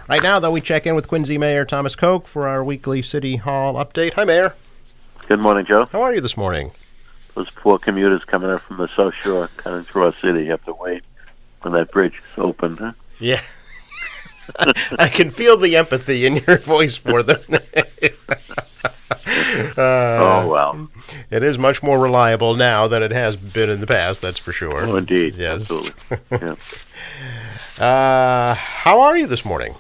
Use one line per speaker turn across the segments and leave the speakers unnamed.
Right now, though, we check in with Quincy Mayor Thomas Koch for our weekly City Hall update. Hi, Mayor.
Good morning, Joe.
How are you this morning?
Those poor commuters coming up from the South Shore, coming through our city, have to wait when that bridge is opened. Huh?
Yeah. I can feel the empathy in your voice for them.
Oh, well.
It is much more reliable now than it has been in the past, that's for sure.
Oh, indeed.
Yes.
Absolutely. Yeah.
How are you this morning?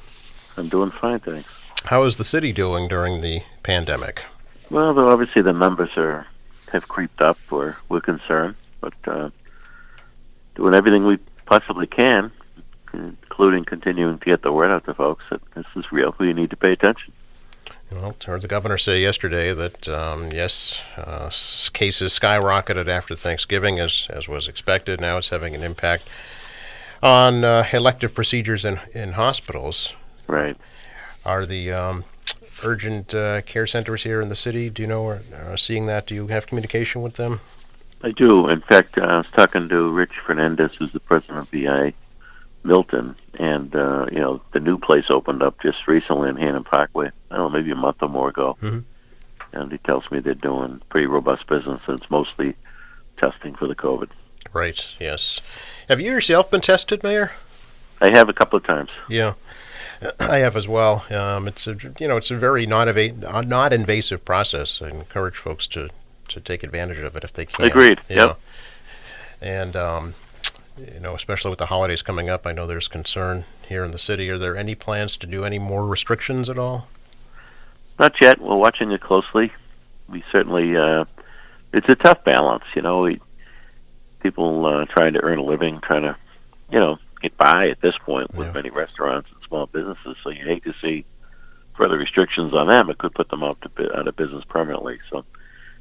I'm doing fine, thanks.
How is the city doing during the pandemic?
Well, though obviously the numbers have creeped up. We're concerned, but doing everything we possibly can, including continuing to get the word out to folks that this is real. We need to pay attention.
Well, I heard the governor say yesterday that, cases skyrocketed after Thanksgiving, as was expected. Now it's having an impact on elective procedures in hospitals.
Right.
Are the urgent care centers here in the city, do you know, are seeing that? Do you have communication with them?
I do. In fact, I was talking to Rich Fernandez, who's the president of VI Milton, and the new place opened up just recently in Hannum Parkway. I don't know, maybe a month or more ago.
Mm-hmm.
And he tells me they're doing pretty robust business, and it's mostly testing for the COVID.
Right. Yes. Have you yourself been tested, Mayor?
I have a couple of times.
Yeah, I have as well. It's a very non-invasive process. I encourage folks to take advantage of it if they can.
Agreed.
Yeah.
Yep.
And especially with the holidays coming up, I know there's concern here in the city. Are there any plans to do any more restrictions at all?
Not yet. We're watching it closely. We certainly, it's a tough balance, people trying to earn a living, trying to, get by at this point with many restaurants and small businesses. So you hate to see further restrictions on them. It could put them out of business permanently. So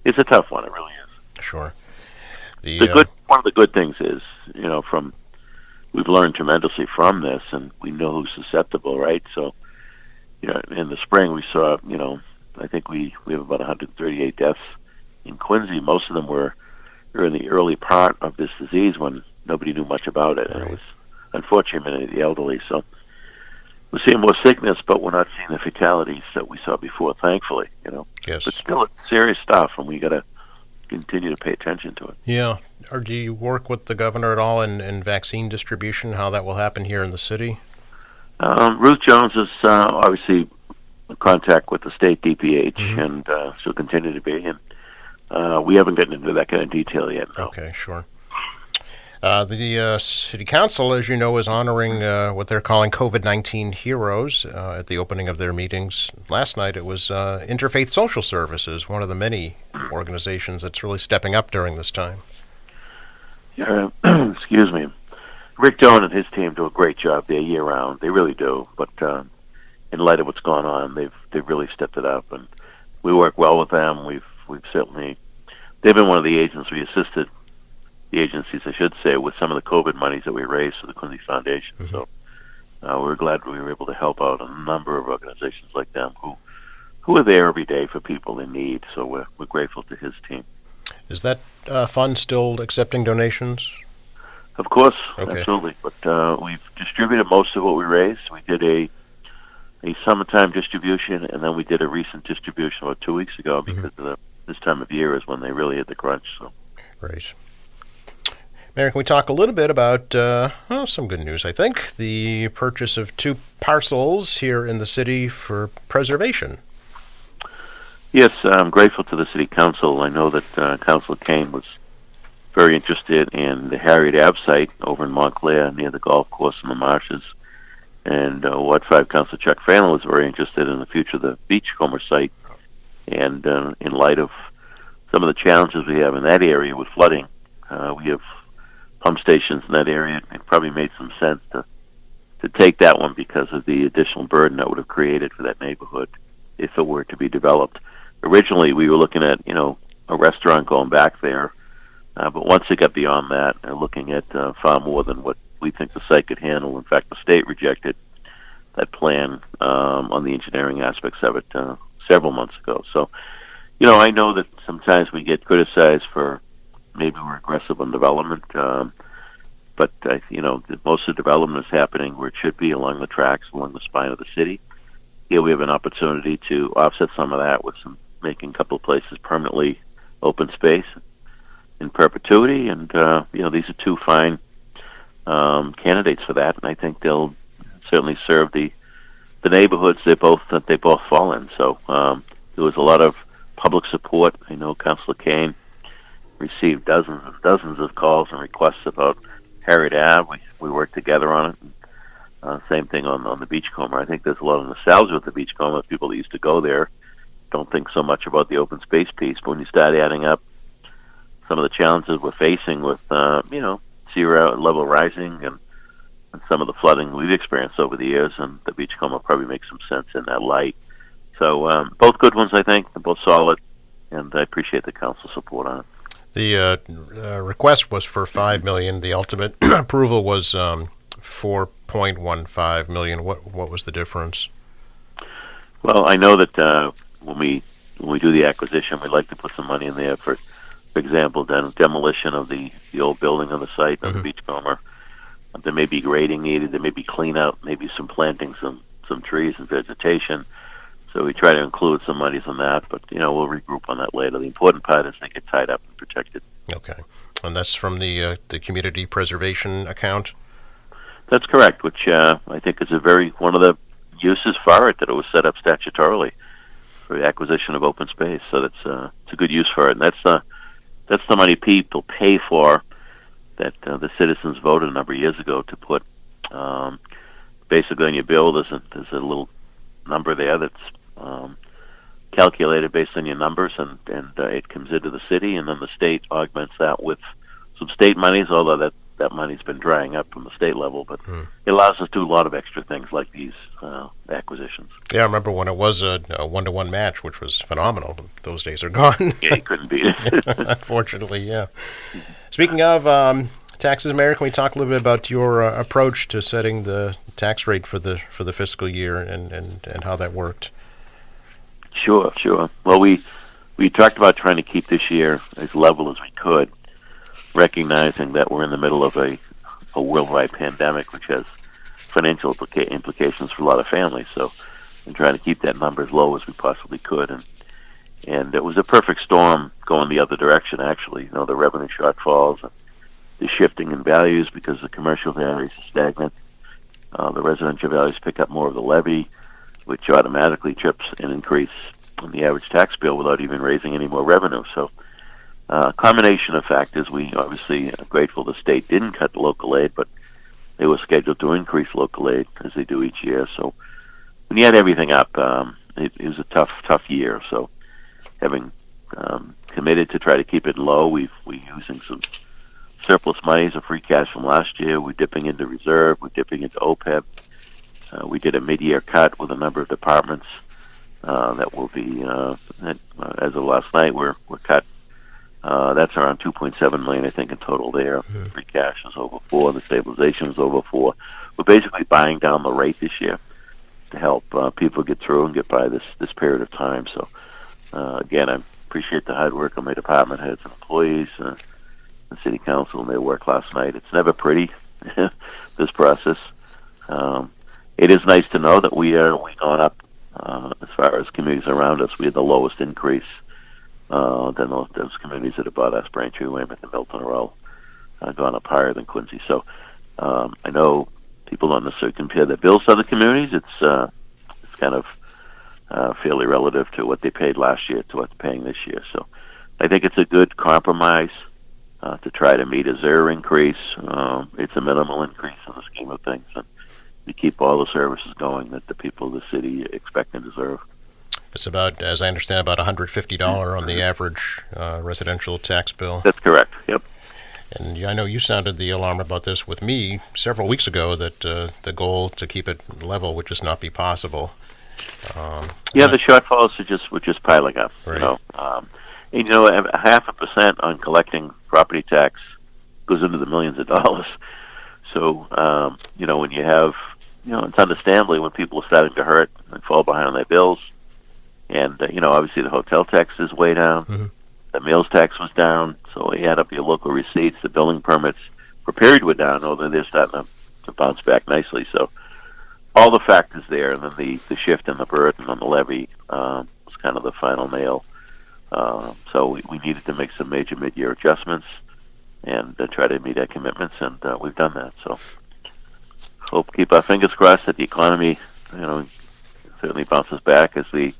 it's a tough one. It really is.
Sure.
One of the good things is, we've learned tremendously from this, and we know who's susceptible, right? So, in the spring we saw, I think we have about 138 deaths in Quincy. Most of them were in the early part of this disease when nobody knew much about it, and it was unfortunately many of the elderly. So we're seeing more sickness, but we're not seeing the fatalities that we saw before, thankfully.
Yes.
But still, it's serious stuff, and we got to continue to pay attention to it.
Yeah. Or do you work with the governor at all in vaccine distribution, how that will happen here in the city?
Ruth Jones is obviously in contact with the state DPH,
mm-hmm.
and she'll continue to be. And we haven't gotten into that kind of detail yet. No.
Okay, sure. The City Council, as you know, is honoring what they're calling COVID-19 heroes at the opening of their meetings. Last night it was Interfaith Social Services, one of the many organizations that's really stepping up during this time.
Yeah, excuse me. Rick Doan and his team do a great job there year-round. They really do. But in light of what's gone on, they've really stepped it up, and we work well with them. We've certainly, they've been one of the agents we assisted. The agencies, I should say, with some of the COVID monies that we raised for the Quincy Foundation. Mm-hmm. So we're glad we were able to help out a number of organizations like them who are there every day for people in need. So we're grateful to his team.
Is that fund still accepting donations?
Of course,
okay.
Absolutely. But we've distributed most of what we raised. We did a summertime distribution, and then we did a recent distribution about 2 weeks ago because mm-hmm. of this time of year is when they really hit the crunch. So.
Right. Mayor, can we talk a little bit about some good news, I think, the purchase of 2 parcels here in the city for preservation?
Yes, I'm grateful to the City Council. I know that Councilor Kane was very interested in the Harriet Ave site over in Montclair near the golf course in the marshes. And Ward 5 Councilor Chuck Fannin was very interested in the future of the Beachcomber site. And in light of some of the challenges we have in that area with flooding, we have pump stations in that area. It probably made some sense to take that one because of the additional burden that would have created for that neighborhood if it were to be developed. Originally, we were looking at, a restaurant going back there, but once it got beyond that, looking at far more than what we think the site could handle. In fact, the state rejected that plan on the engineering aspects of it several months ago. So, I know that sometimes we get criticized for maybe we're aggressive on development. but most of the development is happening where it should be, along the tracks, along the spine of the city. Here we have an opportunity to offset some of that with making a couple of places permanently open space in perpetuity, and these are two fine candidates for that, and I think they'll certainly serve the neighborhoods that they both fall in. So there was a lot of public support. I know Councilor Kane received dozens and dozens of calls and requests about Harriet Ave. We worked together on it. Same thing on the Beachcomber. I think there's a lot of nostalgia with the Beachcomber. People that used to go there don't think so much about the open space piece, but when you start adding up some of the challenges we're facing with sea level rising and some of the flooding we've experienced over the years, and the Beachcomber probably makes some sense in that light. So both good ones, I think. They're both solid, and I appreciate the council support on it.
The request was for $5 million. The ultimate approval was $4.15 million. What was the difference?
Well, I know that when we do the acquisition, we'd like to put some money in there for example, demolition of the old building on the site of the Beachcomber. There may be grading needed. There may be clean out, maybe some planting, some trees and vegetation. So we try to include some monies on that, but we'll regroup on that later. The important part is they get tied up and protected.
Okay, and that's from the community preservation account.
That's correct, which I think is one of the uses for it, that it was set up statutorily for the acquisition of open space. So it's a good use for it, and that's the money people pay for that the citizens voted a number of years ago to put basically on your bill. There's a little number there that's calculated based on your numbers, and it comes into the city, and then the state augments that with some state monies, although that money's been drying up from the state level, but it allows us to do a lot of extra things like these acquisitions. Yeah,
I remember when it was a 1-to-1 match, which was phenomenal. Those days are gone.
Yeah, you couldn't beat it.
Unfortunately, yeah. Speaking of taxes, Mayor, can we talk a little bit about your approach to setting the tax rate for the fiscal year and how that worked?
Sure. Well, we talked about trying to keep this year as level as we could, recognizing that we're in the middle of a worldwide pandemic, which has financial implications for a lot of families. So, and trying to keep that number as low as we possibly could, and it was a perfect storm going the other direction. Actually, the revenue shortfalls, and the shifting in values because the commercial values are stagnant. The residential values pick up more of the levy, which automatically trips an increase in the average tax bill without even raising any more revenue. So, a combination of factors. We obviously are grateful the state didn't cut the local aid, but they were scheduled to increase local aid as they do each year. So when you add everything up, it was a tough year. So having committed to try to keep it low, we're using some surplus monies of free cash from last year. We're dipping into reserve. We're dipping into OPEB. We did a mid-year cut with a number of departments that will be, as of last night, we're cut. That's around $2.7 million, I think, in total there. Free cash is over $4 million. The stabilization is over $4 million. We're basically buying down the rate this year to help people get through and get by this period of time. So, again, I appreciate the hard work of my department heads and employees, the city council, and their work last night. It's never pretty, this process. It is nice to know that we've gone up as far as communities around us. We had the lowest increase than those communities that abut us, Braintree, Weymouth, and Milton, are all gone up higher than Quincy. So I know people don't necessarily compare their bills to other communities. It's kind of fairly relative to what they paid last year to what they're paying this year. So I think it's a good compromise to try to meet a zero increase. It's a minimal increase in the scheme of things, and we keep all the services going that the people of the city expect and deserve.
It's about, as I understand, about $150 on the average residential tax bill.
That's correct. Yep.
And I know you sounded the alarm about this with me several weeks ago, that the goal to keep it level would just not be possible.
The shortfalls would just piling up.
Right.
0.5% on collecting property tax goes into the millions of dollars. So when you have, it's understandably when people are starting to hurt and fall behind on their bills. And, obviously the hotel tax is way down. The meals tax was down. So you add up your local receipts, the building permits, for period were down, although they're starting to bounce back nicely. So all the factors there, and then the shift in the burden on the levy was kind of the final nail. So we needed to make some major mid-year adjustments and try to meet our commitments, and we've done that. So keep our fingers crossed that the economy, certainly bounces back as the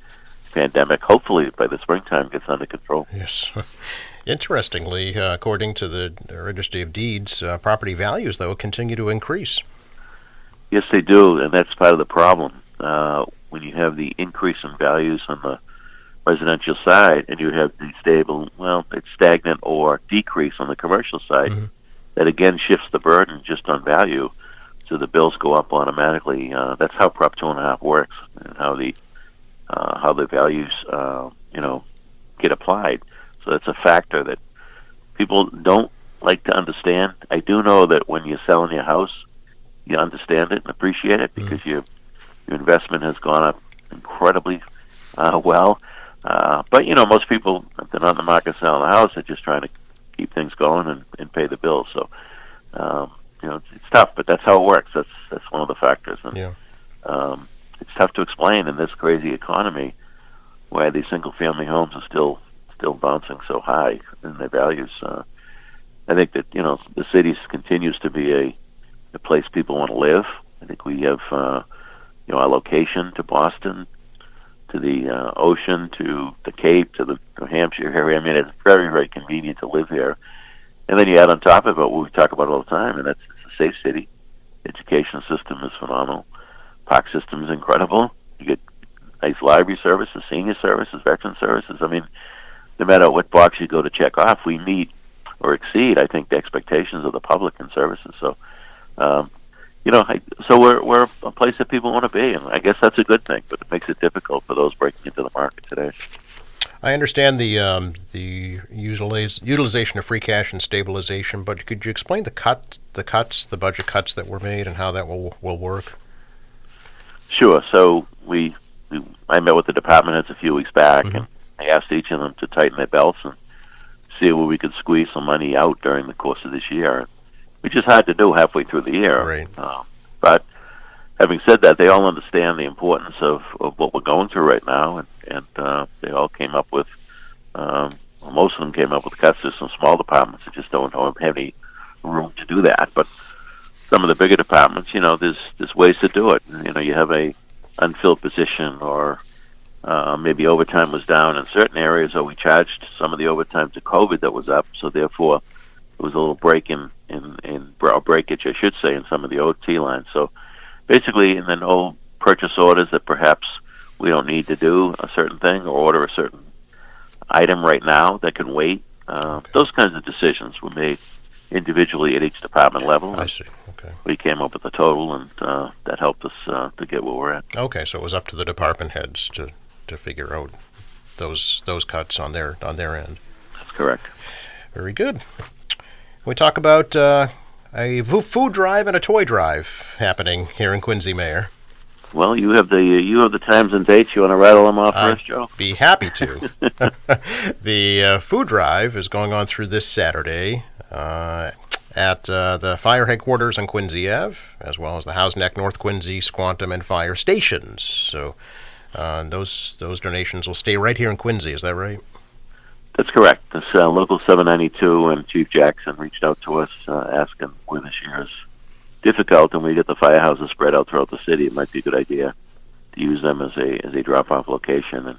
pandemic, hopefully by the springtime, gets under control.
Yes. Interestingly, according to the Registry of Deeds, property values, though, continue to increase.
Yes, they do, and that's part of the problem. When you have the increase in values on the residential side, and you have the it's stagnant or decrease on the commercial side, that again shifts the burden just on value, so the bills go up automatically. That's how Prop 2.5 works, and how the values get applied. So that's a factor that people don't like to understand. I do know that when you're selling your house, you understand it and appreciate it because your investment has gone up incredibly well. But most people, if they're not in the market selling a house, they're just trying to keep things going and pay the bills. So it's tough, but that's how it works. That's one of the factors. And it's tough to explain in this crazy economy why these single-family homes are still bouncing so high in their values. I think that the city continues to be a place people want to live. I think we have our location to Boston, to the ocean, to the Cape, to the New Hampshire area. I mean, it's very, very convenient to live here. And then you add on top of it what we talk about all the time, and that's it's a safe city. Education system is phenomenal. Park system is incredible. You get nice library services, senior services, veteran services. I mean, no matter what box you go to check off, we meet or exceed, I think, the expectations of the public in services. So, so we're a place that people want to be, and I guess that's a good thing. But it makes it difficult for those breaking into the market today.
I understand the utilization of free cash and stabilization, but could you explain the budget cuts that were made, and how that will work?
Sure. So I met with the department heads a few weeks back, and I asked each of them to tighten their belts and see where we could squeeze some money out during the course of this year, which is hard to do halfway through the year.
Right.
But having said that, they all understand the importance of what we're going through right now, and they all came up with, most of them came up with cuts to some small departments that just don't have any room to do that. But some of the bigger departments, there's ways to do it. You have a unfilled position, or maybe overtime was down in certain areas, or we charged some of the overtime to COVID that was up, so therefore there was a little breakage, I should say, in some of the OT lines. So basically, and then old purchase orders that perhaps we don't need to do a certain thing or order a certain item right now that can wait. Those kinds of decisions were made individually at each department level.
I see. Okay.
We came up with a total, and that helped us to get where we're at.
Okay, so it was up to the department heads to figure out those cuts on their end.
That's correct.
Very good. We talk about a food drive and a toy drive happening here in Quincy, Mayor.
Well, you have the times and dates. You want to rattle them off first, Joe?
Be happy to. The food drive is going on through this Saturday at the fire headquarters on Quincy Ave, as well as the House Neck, North Quincy, Squantum, and fire stations. So those donations will stay right here in Quincy. Is that right?
That's correct. This Local 792 and Chief Jackson reached out to us asking where this year is difficult, and we get the firehouses spread out throughout the city. It might be a good idea to use them as a drop-off location.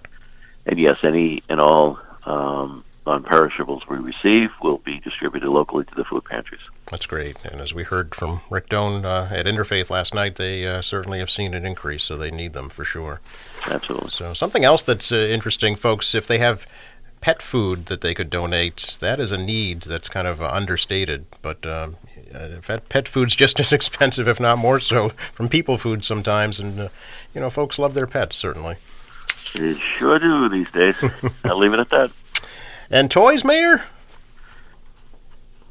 And yes, any and all non-perishables we receive will be distributed locally to the food pantries.
That's great. And as we heard from Rick Doan at Interfaith last night, they certainly have seen an increase, so they need them for sure.
Absolutely.
So something else that's interesting, folks, if they have pet food that they could donate, that is a need that's kind of understated, but pet food's just as expensive, if not more so, from people food sometimes, and folks love their pets, certainly.
They sure do these days. I'll leave it at that.
And toys, Mayor?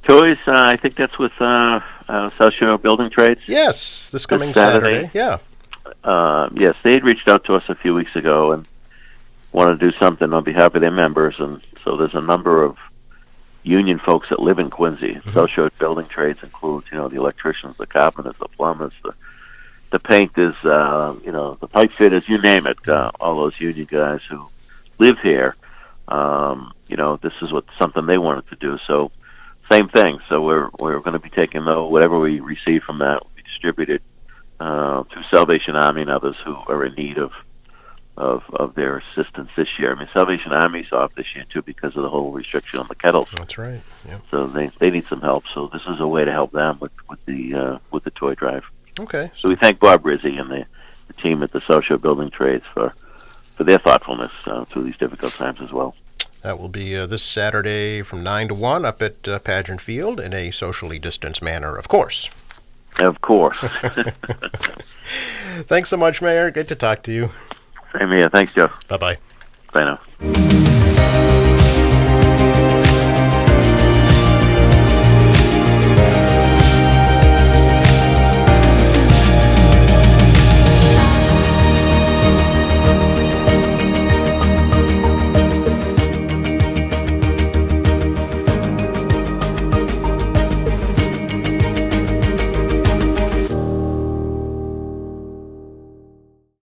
Toys, I think that's with South Shore Building Trades.
Yes, this coming Saturday. Yeah.
Yes, they had reached out to us a few weeks ago and wanted to do something on behalf of their members, and so there's a number of union folks that live in Quincy. Social building trades include, the electricians, the carpenters, the plumbers, the painters, the pipe fitters, you name it. All those union guys who live here. This is something they wanted to do. So, same thing. So we're going to be taking whatever we receive from that will be distributed to Salvation Army and others who are in need of their assistance this year. I mean, Salvation Army's off this year too because of the whole restriction on the kettles.
That's right. Yeah.
So they need some help. So this is a way to help them with the toy drive.
Okay.
So we thank Bob Rizzi and the team at the Social Building Trades for their thoughtfulness through these difficult times as well.
That will be this Saturday from 9 to 1 up at Pageant Field in a socially distanced manner, of course.
Of course.
Thanks so much, Mayor. Good to talk to you.
Same here. Thanks, Joe.
Bye-bye.
Bye now.